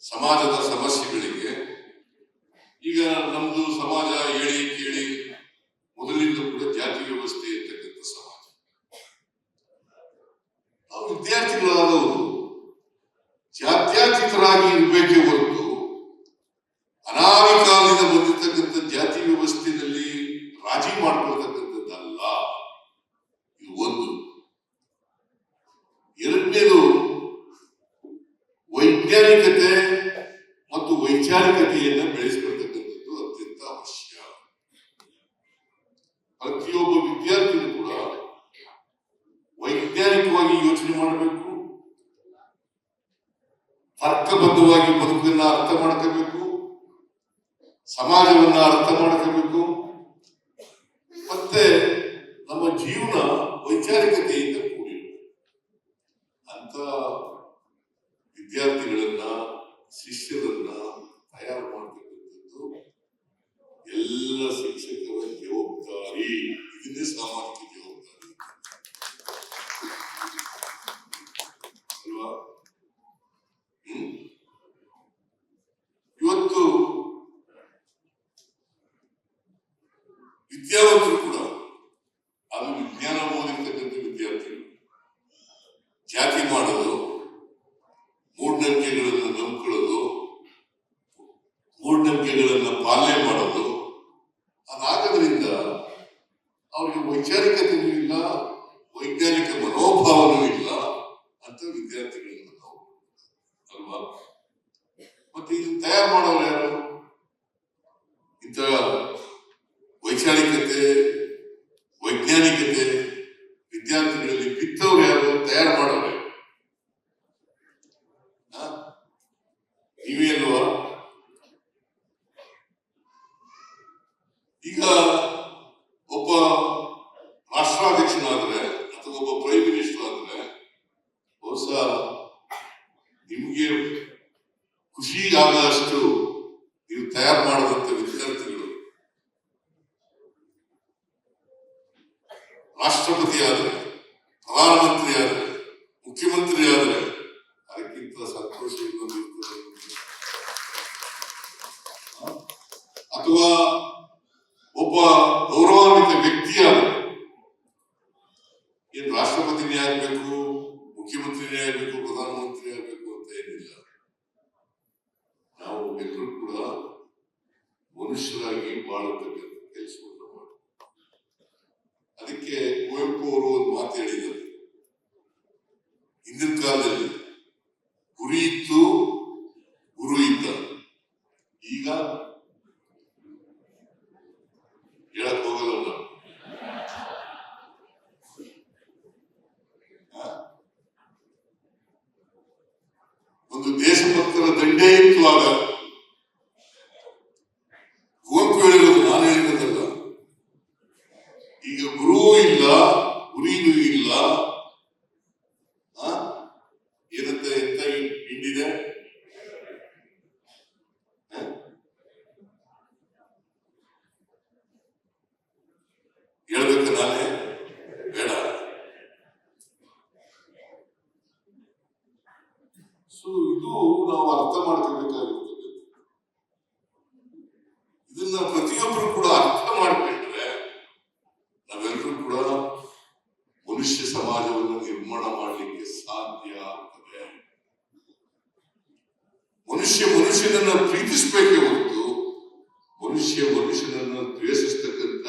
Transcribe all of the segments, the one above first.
ಸಮಾಜದ ಸಮಸ್ಯೆಗಳಿಗೆ ಈಗ ನಮ್ದು ಸಮಾಜ ಹೇಳಿ ಕೇಳಿ ಮೊದಲಿಂದ ಕೂಡ ಜಾತಿ ವ್ಯವಸ್ಥೆ ಇರ್ತಕ್ಕಂಥ ಸಮಾಜ. ನಾವು ವಿದ್ಯಾರ್ಥಿಗಳಾದವರು ಜಾತ್ಯತೀತರಾಗಿ ಇರಬೇಕೇ ಹೊರತು ಅನಾದಿ ಕಾಲದಿಂದ ಬಂದಿರತಕ್ಕಂಥ ಜಾತಿ ವ್ಯವಸ್ಥೆಯಲ್ಲಿ ರಾಜಿ ಮಾಡ್ಕೊಳ್ತಕ್ಕಂಥದ್ದಲ್ಲ. ಇದು ಒಂದು. ಎರಡನೇದು, ವೈಜ್ಞಾನಿಕತೆ ಮತ್ತು ವೈಚಾರಿಕತೆಯನ್ನು ಬೆಳೆಸಿಕೊಳ್ತಕ್ಕಂಥದ್ದು ಅತ್ಯಂತ ಅವಶ್ಯ. ಪ್ರತಿಯೊಬ್ಬ ವಿದ್ಯಾರ್ಥಿಯೂ ಕೂಡ ವೈಜ್ಞಾನಿಕವಾಗಿ ಯೋಚನೆ ಮಾಡಬೇಕು, ತರ್ಕಬದ್ಧವಾಗಿ ಬದುಕನ್ನ ಅರ್ಥ ಮಾಡ್ಕೋಬೇಕು, ಸಮಾಜವನ್ನ ಅರ್ಥ ಮಾಡ್ಕೋಬೇಕು, ಮತ್ತೆ ನಮ್ಮ ಜೀವನ ವೈಚಾರಿಕತೆಯಿಂದ ಕೂಡಿರಬೇಕು. ಅಂತ ವಿದ್ಯಾರ್ಥಿಗಳನ್ನ, ಶಿಷ್ಯರನ್ನ ತಯಾರು ಮಾಡತಕ್ಕಂಥದ್ದು ಎಲ್ಲ ಶಿಕ್ಷಕರ ಜವಾಬ್ದಾರಿ. ಇದನ್ನೇ ಸಾಮಾಜಿಕ ಜವಾಬ್ದಾರಿ ಅಲ್ವಾ? ಇವತ್ತು ವಿದ್ಯಾವಂತರು ಕೂಡ, ಅದು ವಿಜ್ಞಾನ ಓದಿರ್ತಕ್ಕಂಥ ವಿದ್ಯಾರ್ಥಿಗಳು ಜಾತಿ ಮಾಡೋದು, ಮೂಢನಂಬಿಕೆಗಳನ್ನು ನಂಬ್ಕೊಳ್ಳೋದು, ಮೂಢನಂಬಿಕೆಗಳನ್ನ ಪಾಲನೆ ಮಾಡೋದು, ಅದಾಗೋದ್ರಿಂದ ಅವ್ರಿಗೆ ವೈಚಾರಿಕತೆಯೂ ಇಲ್ಲ, ವೈಜ್ಞಾನಿಕ ಮನೋಭಾವನೂ ಇಲ್ಲ ಅಂತ ವಿದ್ಯಾರ್ಥಿಗಳನ್ನ ನಾವು ಅಲ್ವಾ? ಮತ್ತೆ ಇದನ್ನು ತಯಾರು ಮಾಡೋರು ಯಾರು? ಇಂಥ ವೈಚಾರಿಕತೆ, ವೈಜ್ಞಾನಿಕತೆ ವಿದ್ಯಾರ್ಥಿಗಳಲ್ಲಿ ಬಿತ್ತವ್ರು ಯಾರು? ತಯಾರು ಮಾಡೋರು ನೀವೇ ಅಲ್ವಾ? ಈಗ ಒಬ್ಬ ರಾಷ್ಟ್ರಾಧ್ಯಕ್ಷನಾದ್ರೆ ಅಥವಾ ಒಬ್ಬ ಪ್ರೈಮ್ ಮಿನಿಸ್ಟರ್ ಆದ್ರೆ ಬಹುಶಃ ನಿಮ್ಗೆ ಖುಷಿ ಆಗದಷ್ಟು ನೀವು ತಯಾರು ಮಾಡಿದಂತ ವಿದ್ಯಾರ್ಥಿಗಳು ರಾಷ್ಟ್ರಪತಿ ಆದ್ರೆ, ಪ್ರಧಾನಮಂತ್ರಿ ಆದ್ರೆ, ಮುಖ್ಯಮಂತ್ರಿ ಆದ್ರೆ ಅದಕ್ಕಿಂತ ಸಂತೋಷ ಇನ್ನೊಂದಿರ್ತದೆ. ಅಥವಾ ಒಬ್ಬ ಗೌರವಾನ್ವಿತ ವ್ಯಕ್ತಿಯಾದ್ರೆ, ಏನ್ ರಾಷ್ಟ್ರಪತಿನೇ ಆಗ್ಬೇಕು, ಮುಖ್ಯಮಂತ್ರಿನೇ ಆಗ್ಬೇಕು, ಪ್ರಧಾನಮಂತ್ರಿ ಆಗ್ಬೇಕು ಅಂತ ಏನಿಲ್ಲ. ನಾವು ಎಲ್ಲರೂ ಕೂಡ ಮನುಷ್ಯರಾಗಿ ಬಾಳತಕ್ಕಂಥ ಕೆಲಸವನ್ನು ಮಾಡಿ. ಅದಕ್ಕೆ ಕುವೆಂಪು ಅವರು ಒಂದು ಮಾತು ಹೇಳಿದ್ದಾರೆ, ಹಿಂದಿನ ಕಾಲದಲ್ಲಿ ಗುರಿ ಇತ್ತು, ಗುರು ಇದ್ದ. ಈಗ ಹೇಳಕ್ ಹೋಗಲ್ಲ ನಾವು. ಒಂದು ದೇಶಭಕ್ತರ ದಂಡೇ ಇತ್ತು ಆಗ. ಕುವೆಂಪು ಹೇಳಿರೋದು ನಾನು ಹೇಳಿರೋದಲ್ಲ. ಈಗ ಗುರು ಇಲ್ಲ, ಗುರಿನೂ ಇಲ್ಲ. ಏನಂತ ಎಂತ ಹಿಂಡಿದೆ? ಹೇಳ್ಬೇಕ ನಾನೇ? ಬೇಡ. ಸೊ ಇದು ನಾವು ಅರ್ಥ ಮಾಡ್ಕೋಬೇಕಾಗಿರ್ತದೆ. ಇದನ್ನ ಪ್ರತಿಯೊಬ್ಬರು ಕೂಡ ಅರ್ಥ ಮಾಡ್ಕೊಂಡ್ರೆ ನಾವೆಲ್ಲರೂ ಕೂಡ ಮನುಷ್ಯ ಸಮಾಜವನ್ನು ನಿರ್ಮಾಣ ಮಾಡಲಿಕ್ಕೆ ಸಾಧ್ಯ ಆಗ್ತದೆ. ಮನುಷ್ಯ ಮನುಷ್ಯನನ್ನ ಪ್ರೀತಿಸಬೇಕೇ ಹೊರತು ಮನುಷ್ಯ ಮನುಷ್ಯನನ್ನ ದ್ವೇಷಿಸ್ತಕ್ಕಂಥ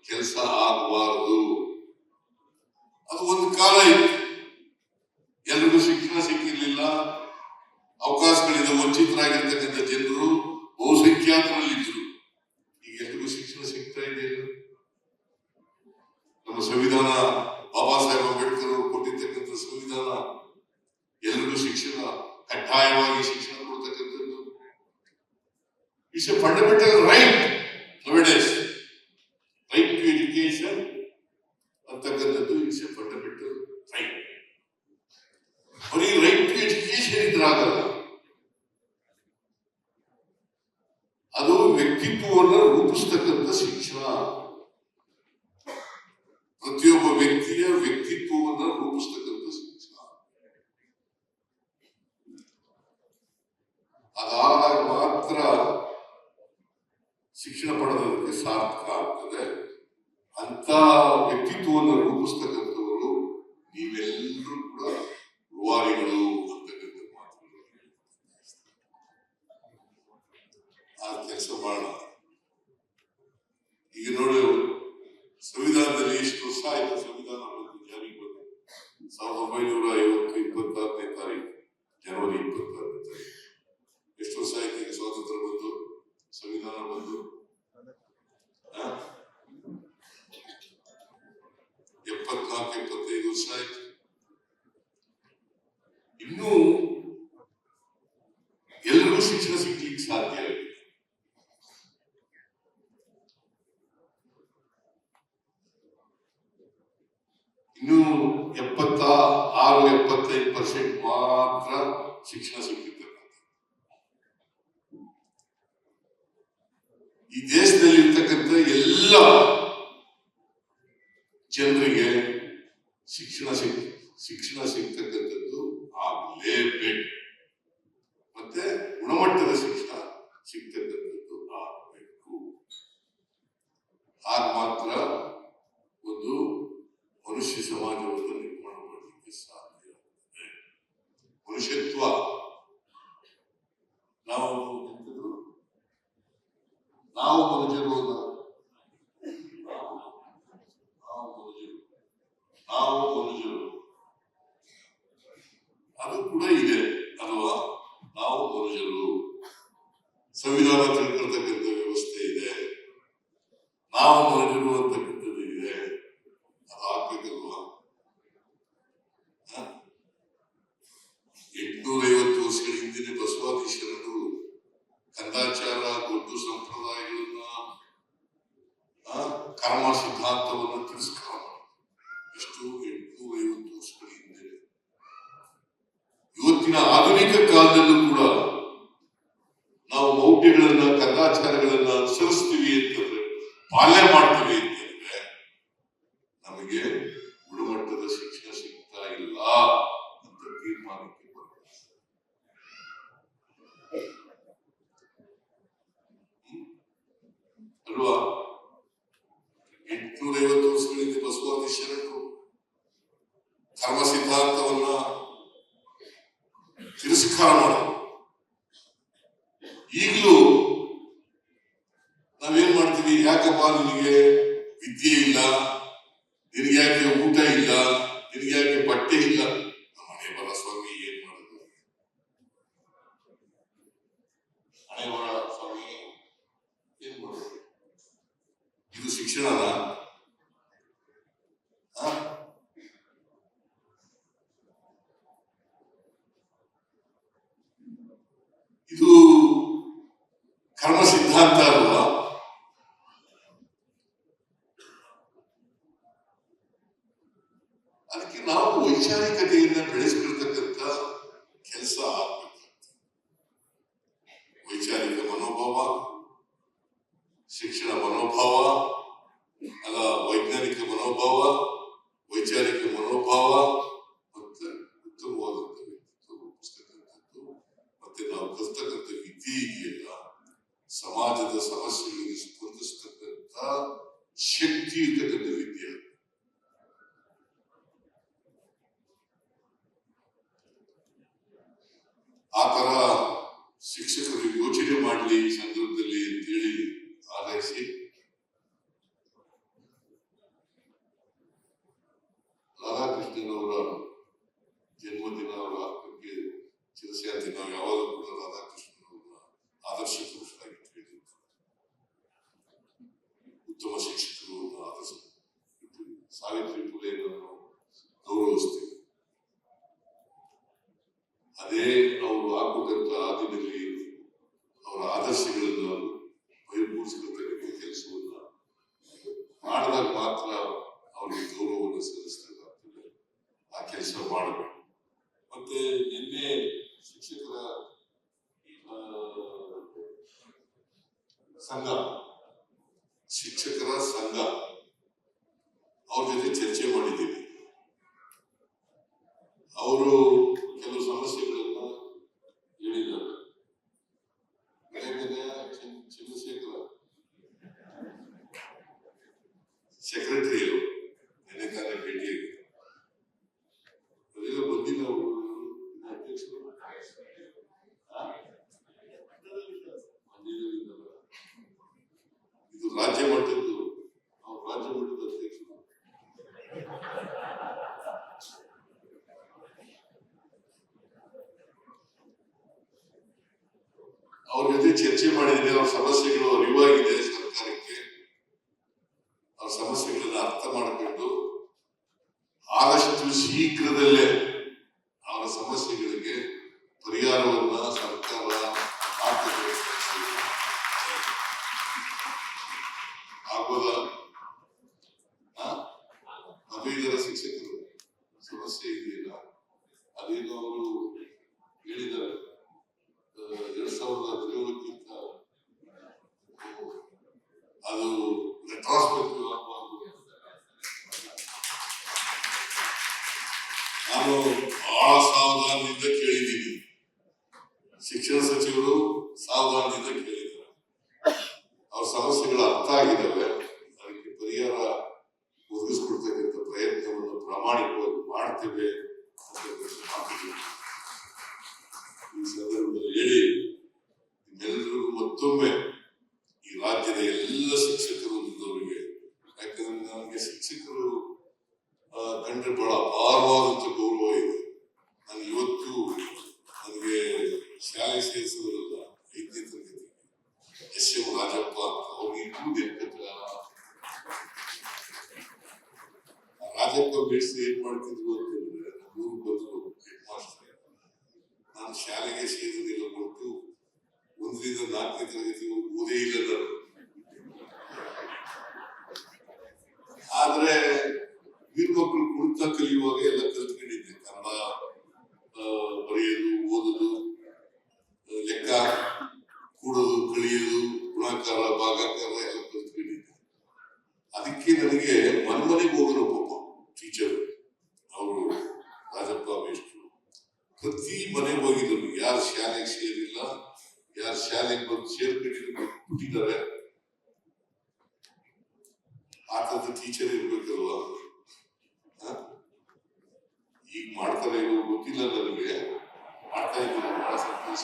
ಕೆಲಸ ಆಗಬಾರದು. ಅದು ಒಂದು ಕಾಲ ಇತ್ತು, ಎಲ್ರಿಗೂ ಶಿಕ್ಷಣ ಸಿಕ್ಕಿರ್ಲಿಲ್ಲ, ಅವಕಾಶಗಳಿಂದ ವಂಚಿತರಾಗಿರ್ತಕ್ಕಂಥ ಜನರು ಬಹುಸಂಖ್ಯಾತರಲ್ಲಿದ್ದರು. ಈಗ ಎಲ್ರಿಗೂ ಶಿಕ್ಷಣ ಸಿಗ್ತಾ ಇದೆಯಲ್ಲ. ನಮ್ಮ ಸಂವಿಧಾನ, ಬಾಬಾ ಸಾಹೇಬ್ ಅಂಬೇಡ್ಕರ್ ಅವರು ಕೊಟ್ಟಿರ್ತಕ್ಕಂಥ ಸಂವಿಧಾನ ಎಲ್ರಿಗೂ ಶಿಕ್ಷಣ, ಕಡ್ಡಾಯವಾಗಿ ಶಿಕ್ಷಣ ಕೊಡ್ತಕ್ಕಂಥದ್ದು. It's a fundamental right nowadays. Right to education ಅಂತಕ್ಕಂಥದ್ದು ಇಟ್ಸ್ ಎ ಫಂಡಮೆಂಟಲ್ ರೈಟ್. ಬರೀ ರೈಟ್ ಟು ಎಜುಕೇಶನ್ ಇದ್ರಾಗಲ್ಲ, ಅದು ವ್ಯಕ್ತಿತ್ವವನ್ನು ರೂಪಿಸ್ತಕ್ಕಂಥ ಶಿಕ್ಷಣ. ಪ್ರತಿಯೊಬ್ಬ ವ್ಯಕ್ತಿಯ ವ್ಯಕ್ತಿತ್ವವನ್ನು ರೂಪಿಸ್ತಕ್ಕಂಥ ಶಿಕ್ಷಣ. ಅದಾದಾಗ ಮಾತ್ರ ಶಿಕ್ಷಣ ಪಡೆದದಕ್ಕೆ ಸಾರ್ಥಕ ಆಗ್ತದೆ. ಅಂತ ವ್ಯಕ್ತಿತ್ವವನ್ನು ರೂಪಿಸ್ತಕ್ಕಂಥವರು ನೀವೆಲ್ಲರೂ ಕೂಡ ರೂವಾರಿಗಳು ಅಂತಕ್ಕಂಥ ಮಾತುಗಳು. ಆ ಕೆಲಸ ಮಾಡೋಣ. ಈಗ ನೋಡಿ, ಸಂವಿಧಾನದಲ್ಲಿ ಎಷ್ಟು ವರ್ಷ ಆಯ್ತು ಸಂವಿಧಾನ ಬಂದು ಜಾರಿಗೆ ಬಂದು? 1926 ತಾರೀಕು ಜನವರಿ 26 ತಾರೀಕು. ಎಷ್ಟು ವರ್ಷ ಆಯ್ತು ಈಗ ಸ್ವಾತಂತ್ರ್ಯ ಬಂದು, ಸಂವಿಧಾನ ಬಂದು? 74-75 ವರ್ಷ ಆಯ್ತು. ಇನ್ನೂ ಎಲ್ಲರಿಗೂ ಶಿಕ್ಷಣ ಸಿಗ್ಲಿಕ್ಕೆ ಸಾಧ್ಯ ಇಲ್ಲ. ಇನ್ನು 76-75% ಮಾತ್ರ ಶಿಕ್ಷಣ ಸಿಗ್ತಿರ್ತಕ್ಕಂಥ. ಈ ದೇಶದಲ್ಲಿ ಇರ್ತಕ್ಕಂಥ ಎಲ್ಲ ಜನರಿಗೆ ಶಿಕ್ಷಣ ಸಿಗ್ತಕ್ಕಂಥದ್ದು ಆಗಲೇಬೇಕು. ಮತ್ತೆ ಗುಣಮಟ್ಟದ ಶಿಕ್ಷಣ ಸಿಗ್ತಕ್ಕಂಥದ್ದು ಆಗಬೇಕು. ಆಗ ಮಾತ್ರ ಒಂದು ಮನುಷ್ಯ ಸಮಾಜವನ್ನು ನಿರ್ಮಾಣ ಮಾಡಲಿಕ್ಕೆ ಸಾಧ್ಯ ಆಗ್ತದೆ. ಮನುಷ್ಯತ್ವ ನಾವು ಮನುಷ್ಯರು ಅದು ಕೂಡ ಇದೆ ಅಲ್ವಾ? ನಾವು ಮನುಷ್ಯರು, ಸಂವಿಧಾನ ತಿಳ್ಕೊಳ್ತಕ್ಕಂಥ ವ್ಯವಸ್ಥೆ ಇದೆ, ನಾವು ಮನುಷ್ಯರು ಅಂತಕ್ಕಂಥದ್ದು ಇದೆ. ಅದು ಆಗ್ಬೇಕಲ್ವಾ? 850 ವರ್ಷಗಳ ಹಿಂದಿನ ಬಸವಾದೀಶರರು ಕಂದಾಚಾರ, ಗೊಡ್ಡು ಸಂಪ್ರದಾಯಗಳನ್ನ, ಕರ್ಮ ಸಿದ್ಧಾಂತವನ್ನು ತಿರಸ್ಕಾರ ಎಷ್ಟು 850 ವರ್ಷಗಳ ಹಿಂದೆ. ಇವತ್ತಿನ ಆಧುನಿಕ ಕಾಲದಲ್ಲೂ ಕೂಡ ನಾವು ಮೌಢ್ಯಗಳನ್ನ, ಕಂದಾಚಾರಗಳನ್ನ ಅನುಸರಿಸ್ತೀವಿ ಅಂತಂದ್ರೆ, ಪಾಲನೆ ಮಾಡ್ತೀವಿ ಅಂತಂದ್ರೆ ನಮಗೆ ಗುಣಮಟ್ಟದ ಶಿಕ್ಷಣ ಸಿಗ್ತಾ ಇಲ್ಲ ಅಂತ ತೀರ್ಮಾನಕ್ಕೆ ಬರ್ತದೆ. ಅಲ್ವಾ? 850 ವರ್ಷಗಳಿಂದ ಬಸವಾದೀಶರರು ಕರ್ಮ ಸಿದ್ಧಾಂತವನ್ನ ತಿರಸ್ಕಾರ ಮಾಡೋದು. ಈಗಲೂ ನಾವೇನ್ ಮಾಡ್ತೀವಿ? ಯಾಕಪ್ಪ ನಿನಗೆ ವಿದ್ಯೆ ಇಲ್ಲ, ನಿನಗೆ ಯಾಕೆ ಊಟ ಇಲ್ಲ, ನಿನಗೆ ಯಾಕೆ ಬಟ್ಟೆ ಇಲ್ಲ? ಮನೆ ಬರ ಸ್ವಾಮಿ, ಏನ್ ಮಾಡೋದು? ಹಣೆ ಬರ ಸ್ವಾಮಿ, ಏನ್ ಮಾಡೋದು? ಇದು ಶಿಕ್ಷಣನ? ಇದು ಕರ್ಮ ಸಿದ್ಧಾಂತ ಅಲ್ವಾ? ಅದಕ್ಕೆ ನಾವು ವೈಚಾರಿಕತೆಯನ್ನ ಬೆಳೆಸ್ಕೊಳ್ತಕ್ಕಂಥ ಕೆಲಸ ಆಗ್ಬೇಕು. ವೈಚಾರಿಕ ಮನೋಭಾವ, ಶಿಕ್ಷಣ ಮನೋಭಾವ ಅಲ್ಲ, ವೈಜ್ಞಾನಿಕ ಮನೋಭಾವ, ವೈಚಾರಿಕ ಮನೋಭಾವ, ಮತ್ತೆ ಉತ್ತಮವಾದಂಥ ವ್ಯಕ್ತಿತ್ವ ರೂಪಿಸ್ತಕ್ಕಂಥದ್ದು. ಮತ್ತೆ ನಾವು ಕಲ್ತಕ್ಕಂಥ ವಿದ್ಯೆ ಇದೆಯಲ್ಲ, ಸಮಾಜದ ಸಮಸ್ಯೆಗಳಿಗೆ ಸ್ಪಂದಿಸ್ತಕ್ಕಂಥ ಶಕ್ತಿ ಇರ್ತಕ್ಕಂಥ ವಿದ್ಯೆ. ಆ ತರ ಶಿಕ್ಷಕರು ಯೋಚನೆ ಮಾಡಲಿ ಈ ಸಂದರ್ಭದಲ್ಲಿ ಅಂತೇಳಿ ಆರೈಸಿ, ರಾಧಾಕೃಷ್ಣನವರ ಜನ್ಮದಿನ, ಅವರ ಆತ್ಮಕ್ಕೆ ಚಿರಶಾಂತಿ. ನಾವು ಯಾವಾಗಲೂ ಕೂಡ ರಾಧಾಕೃಷ್ಣನವರನ್ನ ಆದರ್ಶ ಪುರುಷರಾಗಿ ತಿಳಿದಿದ್ದೇವೆ. ಉತ್ತಮ ಶಿಕ್ಷಕರು ಆದರ್ಶ. ಸಾವಿತ್ರಿ ಫುಲೆಯನ್ನು ಗೌರವಿಸ್ತೀವಿ. ಅದೇ ಅವರು ಹಾಕುವಂತ ಆದಿನಲ್ಲಿ ಅವರ ಆದರ್ಶಗಳನ್ನು ಬಹಿರ್ಗೂಡಿಸಿಕೊಳ್ಳತಕ್ಕಂಥ ಕೆಲಸವನ್ನ ಮಾಡಿದಾಗ ಮಾತ್ರ ಅವರಿಗೆ ಗೌರವವನ್ನು ಸಲ್ಲಿಸಬೇಕಾಗ್ತದೆ. ಆ ಕೆಲಸ ಮಾಡಬೇಕು. ಮತ್ತೆ ನಿನ್ನೆ ಶಿಕ್ಷಕರ ಸಂಘ ಅವ್ರ ಜೊತೆ ಚರ್ಚೆ ಮಾಡಿದ್ದೀವಿ. ಅವರು ಕೆಲವು ಸಮಸ್ಯೆಗಳನ್ನ ಹೇಳಿದ್ದಾರೆ. ಅವ್ರ ಜೊತೆ ಚರ್ಚೆ ಮಾಡಿದ್ದೀನಿ. ಅವ್ರ ಸಮಸ್ಯೆಗಳು ಅರಿವಾಗಿದೆ ಸರ್ಕಾರಕ್ಕೆ. ಅವ್ರ ಸಮಸ್ಯೆಗಳನ್ನ ಅರ್ಥ ಮಾಡಿಕೊಂಡು ಆದಷ್ಟು ಶೀಘ್ರದಲ್ಲೇ ಅವರ ಸಮಸ್ಯೆಗಳಿಗೆ ಪರಿಹಾರವನ್ನ ಸರ್ಕಾರ ಆಗೋದ. ಪದವೀಧರ ಶಿಕ್ಷಕರು ಸಮಸ್ಯೆ ಇದೆಯಲ್ಲ, ಅದೇನು ಅವರು ಹೇಳಿದ್ದಾರೆ 2017ಕ್ಕಿಂತ ಅದು ರೆಟ್ರಾಸ್ಪೆಕ್ಟಿವ್ ಆಗಬಾರ್ದು. ನಾನು ಬಹಳ ಸಾವಧಾನದಿಂದ ಕೇಳಿದ್ದೀನಿ. ಶಿಕ್ಷಣ ಸಚಿವರು ಸಾವಧಾನದಿಂದ ಕೇಳಿದ್ದಾರೆ. ಅವ್ರ ಸಮಸ್ಯೆಗಳು ಅರ್ಥ ಆಗಿದ್ದಾವೆ. ಅದಕ್ಕೆ ಪರಿಹಾರ ಒದಗಿಸ್ಕೊಡ್ತಕ್ಕಂಥ ಪ್ರಯತ್ನವನ್ನು ಪ್ರಾಮಾಣಿಕವಾಗಿ ಮಾಡ್ತೇವೆ ಈ ಸಂದರ್ಭದಲ್ಲಿ ಹೇಳಿ ನಿಮ್ಮೆಲ್ಲರಿಗೂ ಮತ್ತೊಮ್ಮೆ ಈ ರಾಜ್ಯದ ಎಲ್ಲ ಶಿಕ್ಷಕರು ಬಂದವರಿಗೆ, ಯಾಕಂದ್ರೆ ನನಗೆ ಶಿಕ್ಷಕರು ಕಂಡ್ರೆ ಬಹಳ ಅಪಾರವಾದಂತ ಗೌರವ ಇದೆ. ನಾನು ಇವತ್ತು ನನಗೆ ಶಾಲೆ ಸೇರಿಸಿದ್ರಲ್ಲ 5ನೇ ತರಗತಿ ಎಸ್.ಎಂ. ರಾಜಪ್ಪ ಅಂತ, ಅವ್ರಿಗೆ ಇನ್ನೂ ನೆನಪಿಲ್ಲ. ರಾಜಪ್ಪ ಬೇಡಿಸಿ ಏನ್ ಮಾಡ್ತಿದ್ರು ಅಂತಂದ್ರೆ, ನಮ್ಮೂರು ಬಂದ್ರು ಹೆಡ್ ಮಾಸ್ಟರ್. ನಾನು ಶಾಲೆಗೆ ಸೇರಿದಿಲ್ಲ, ಕೊಟ್ಟು 1ರಿಂದ 4ನೇ ತರಗತಿ ಓದೇ ಇಲ್ಲ ನಾನು. ಆದ್ರೆ ಹೆಣ್ಮಕ್ಳು ಕುಳಿತ ಕಲಿಯುವಾಗ ಎಲ್ಲ ಕಲ್ತ್ಕೊಂಡಿದ್ದೆ. ಕನ್ನಡ ಬರೆಯೋದು, ಓದೋದು, ಲೆಕ್ಕ, ಕೂಡೋದು, ಕಳಿಯೋದು, ಗುಣಾಕಾರ, ಭಾಗಾಕಾರ ಎಲ್ಲ ಕಲ್ತ್ಕೊಂಡಿದ್ದೆ. ಅದಕ್ಕೆ ನನಗೆ ಮನೆಗೆ ಹೋಗೋರು ಪಾಪ ಟೀಚರ್ ಅವರು ರಾಜಪ್ಪ ಮೇಷ್ಟ್ರು ಪ್ರತಿ ಮನೆಗೆ ಹೋಗಿದ್ರು. ಯಾರು ಶಾಲೆಗೆ ಸೇರಿಲ್ಲ, ಯಾರು ಶಾಲೆಗೆ ಬಂದು ಸೇರ್ಕೊಂಡಿದ್ರು ಬಿಟ್ಟಿದ್ದಾರೆ, ಆತದ ಟೀಚರ್ ಇರ್ಬೇಕಲ್ವಾ. ಈಗ ಮಾಡ್ತಾರೆ ಇವರು ಗೊತ್ತಿಲ್ಲ ನನಗೆ, ಮಾಡ್ತಾ ಇದ್ದೀನಿ, ಬಹಳ ಸಂತೋಷ.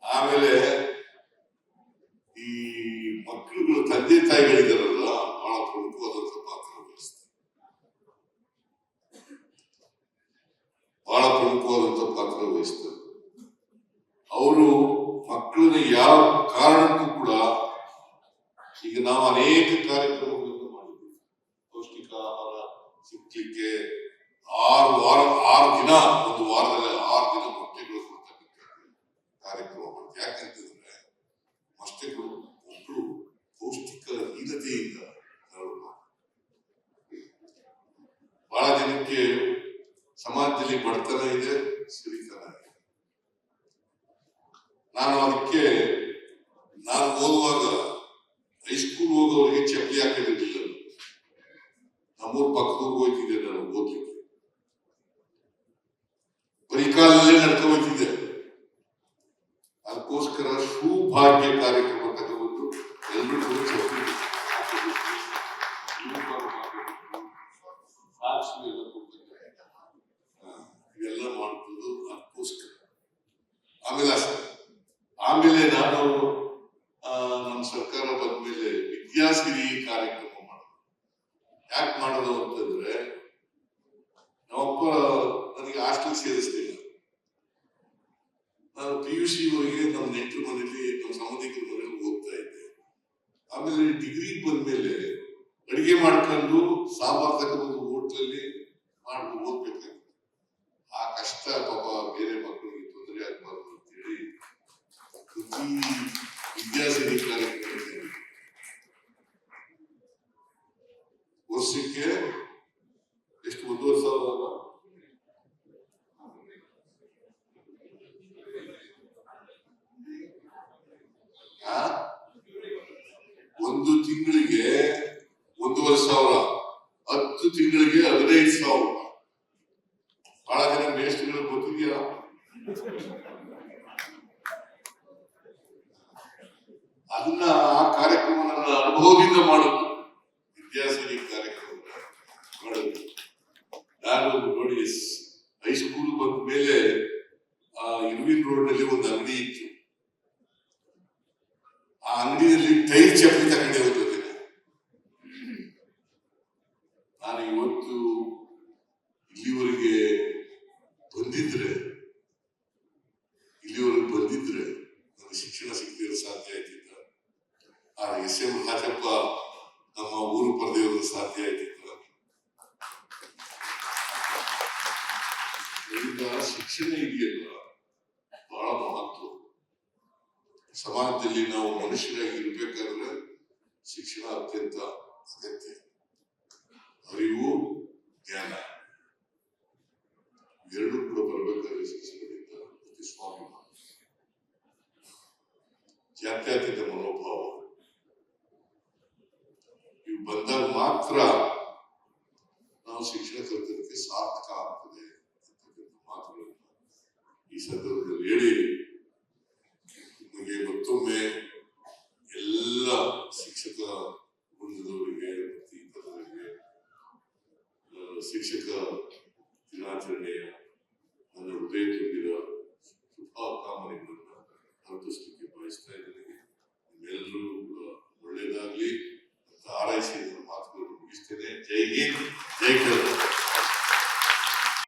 ಆಮೇಲೆ ಈ ಮಕ್ಕಳುಗಳು ತಂದೆ ತಾಯಿಗಳಿದಾರಲ್ಲ, ಬಹಳ ಪ್ರಮುಖವಾದಂತ ಪಾತ್ರ ವಹಿಸ್ತಾರೆ. ಬಹಳ ಪ್ರಮುಖವಾದಂತ ಪಾತ್ರ ವಹಿಸ್ತಾರೆ. ಅವರು ಮಕ್ಕಳನ್ನ ಯಾವ ಕಾರಣಕ್ಕೂ ಕೂಡ, ಈಗ ನಾವು ಅನೇಕ ಕಾರ್ಯಕ್ರಮಗಳನ್ನು ಮಾಡಿದ್ದೀವಿ. ಪೌಷ್ಟಿಕ ಆಹಾರ ಸಿಗ್ಲಿಕ್ಕೆ 6 ದಿನ, ಒಂದು ವಾರದಲ್ಲಿ 6 ದಿನ ಮೊಟ್ಟೆಗಳು ಕೊಡ್ತಕ್ಕಂಥ ಕಾರ್ಯಕ್ರಮ ಮಾಡ್ತೀವಿ. ಯಾಕಂತಂದ್ರೆ ಮೊಟ್ಟೆಗಳು ಮಕ್ಕಳು ಪೌಷ್ಟಿಕ ಹೀನತೆಯಿಂದ ಬಹಳ ಜನಕ್ಕೆ ಸಮಾಜದಲ್ಲಿ ಬಡತನ ಇದೆ, ಸಿರಿತನ ಇದೆ. ನಾನು ಓದುವಾಗ ಹೈಸ್ಕೂಲ್ ಹೋಗೋರಿಗೆ ಚಪ್ಪಲಿ ಹಾಕಿರ್ಲಿಲ್ಲ. ನಮ್ಮೂರ್ ಪಕ್ಕದೂರ್ಗೆ ಹೋಗ್ತಿದ್ದೆ ನಾನು ಓದ್ಲಿಕ್ಕೆ, ಬರೀ ಕಾಲಲ್ಲೇ ನಡ್ಕೊಂಡು ಹೋಗ್ತಿದ್ದೆ. ಅದಕ್ಕೋಸ್ಕರ ಸೌಭಾಗ್ಯ ಕಾರ್ಯಕ್ರಮ ತಗೊಂಡು ಎಲ್ಲರೂ ಚಪ್ಪಲಿ ಇವೆಲ್ಲ ಮಾಡ್ಬೋದು. ಅದಕ್ಕೋಸ್ಕರ ಆಮೇಲೆ ನಾನು ನಮ್ಮ ಸರ್ಕಾರ ಬಂದ್ಮೇಲೆ ವಿದ್ಯಾಸಿರಿ ಕಾರ್ಯಕ್ರಮ ಮಾಡೋದು. ಯಾಕೆ ಮಾಡೋದು ಅಂತಂದ್ರೆ, ನಮ್ಮಪ್ಪ ನನಗೆ ಹಾಸ್ಟೆಲ್ ಸೇರಿಸ್ಲಿಲ್ಲ. ನಾನು PUC ವರೆಗೆ ನಮ್ಮ ನೆಂಟರ ಮನೆಯಲ್ಲಿ, ನಮ್ಮ ಸಂಬಂಧಿಕರ ಮನೆಯಲ್ಲಿ ಓದ್ತಾ ಇದ್ದೆ. ಆಮೇಲೆ ಡಿಗ್ರಿ ಬಂದ್ಮೇಲೆ ಅಡಿಗೆ ಮಾಡ್ಕೊಂಡು ಸಾಂಬಾರ್ ತಗೊಂಡು ಹೋಟ್ಲಲ್ಲಿ ಮಾಡ್ಕೊಂಡು ಓದ್ಬೇಕಾಗಿತ್ತು. ಆ ಕಷ್ಟ ಪಾಪ ಬೇರೆ ಮಕ್ಕಳಿಗೆ ತೊಂದರೆ ಆಗ್ಬಾರ್ದು ಅಂತೇಳಿ ಪ್ರತಿ ವಿದ್ಯಾಸಿರಿ ಕಾರ್ಯಕ್ರಮ ವರ್ಷಕ್ಕೆ ಎಷ್ಟು 1,500 ಒಂದು ತಿಂಗಳಿಗೆ 1,500, 10 ತಿಂಗಳಿಗೆ 15,000. ಬಹಳ ಜನ ಮೇಷ್ಟ್ರುಗಳು ಗೊತ್ತಿದೆಯಾ? ಅದನ್ನ ಆ ಕಾರ್ಯಕ್ರಮ ನನ್ನ ಅನುಭವದಿಂದ ಮಾಡುದು, ವಿದ್ಯಾಸಿರಿ ಕಾರ್ಯಕ್ರಮ ಮಾಡುದು. ನಾನು ನೋಡಿ ಹೈಸ್ಕೂಲ್ ಬಂದ ಮೇಲೆ ಇರ್ವಿನ್ ರೋಡ್ ನಲ್ಲಿ ಒಂದು ಅಂಗಡಿ ಇತ್ತು. ಆ ಅಂಗಡಿಯಲ್ಲಿ ಟೈರ್ ಚಪ್ಪಲಿ ತಗೊಂಡೆ ಹೋಗ್ತದೆ. ನಾನು ಇವತ್ತು ಇಲ್ಲಿವರೆಗೆ ಅದರಿಂದ ಶಿಕ್ಷಣ ಇದೆಯಲ್ಲ ಬಹಳ ಮಹತ್ವ. ಸಮಾಜದಲ್ಲಿ ನಾವು ಮನುಷ್ಯರಾಗಿ ಇರ್ಬೇಕಾದ್ರೆ ಶಿಕ್ಷಣ ಅತ್ಯಂತ ಅಗತ್ಯ. ಅರಿವು, ಜ್ಞಾನ ಎರಡು ಕೂಡ ಬರಬೇಕಾದ್ರೆ ಶಿಕ್ಷಣದಿಂದ ಅತಿ ಸ್ವಾಭಿಮಾನ, ಜಾತ್ಯತೀತ ಮನೋಭಾವ ಇವು ಬಂದಾಗ ಮಾತ್ರ ನಾವು ಶಿಕ್ಷಣ ಕಲಿತಕ್ಕೆ ಸಾರ್ಥಕ ಆಗ್ತದೆ ಅಂತಕ್ಕಂಥ ಮಾತುಗಳನ್ನು ಈ ಸಂದರ್ಭದಲ್ಲಿ ಹೇಳಿ ನಿಮಗೆ ಮತ್ತೊಮ್ಮೆ ಎಲ್ಲ ಶಿಕ್ಷಕ ವೃಂದದವರಿಗೆ ಮತ್ತು ಇತರರಿಗೆ ಶಿಕ್ಷಕ ದಿನಾಚರಣೆಯ ನನ್ನ ಹೃದಯ ತುಂಬಿದ ಶುಭಕಾಮನೆಗಳನ್ನು ಅರ್ಪಿಸಲಿಕ್ಕೆ ಬಯಸ್ತಾ ಇದ್ದೀನಿ. ನಿಮ್ಮೆಲ್ಲರೂ ಕೂಡ ಒಳ್ಳೆಯದಾಗ್ಲಿ ಅಂತ ಹಾರೈಸಿ ನನ್ನ ಮಾತುಗಳನ್ನು ಮುಗಿಸ್ತೇನೆ. ಜೈ ಹಿಂದ್, ಜೈ ಕರ್ನಾಟಕ.